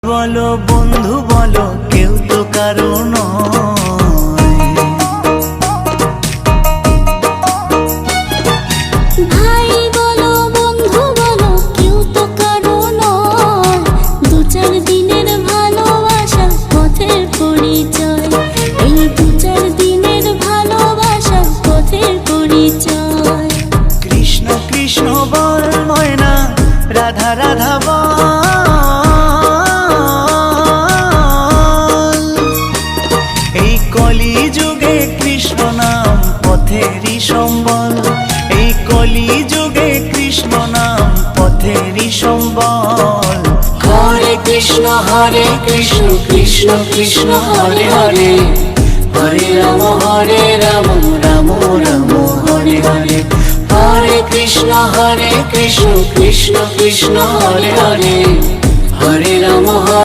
বলো বন্ধু বলো কেউ তো কারো নয়। ভাই বলো বন্ধু বলো কেউ তো কারো নয়। দু চার দিনের ভালোবাসার পথের পরিচয়, এই দু চার দিনের ভালোবাসার পথের পরিচয়। কৃষ্ণ কৃষ্ণ বল ময়না, রাধা রাধা বল। এই কলি যুগে কৃষ্ণ নাম পথেরই সম্বল, এই কলি যুগে কৃষ্ণ নাম পথেরই সম্বল। হরে কৃষ্ণ কৃষ্ণ কৃষ্ণ হরে হরে, হরে রাম রাম রাম হরে হরে। হরে কৃষ্ণ কৃষ্ণ কৃষ্ণ হরে হরে, হরে রাম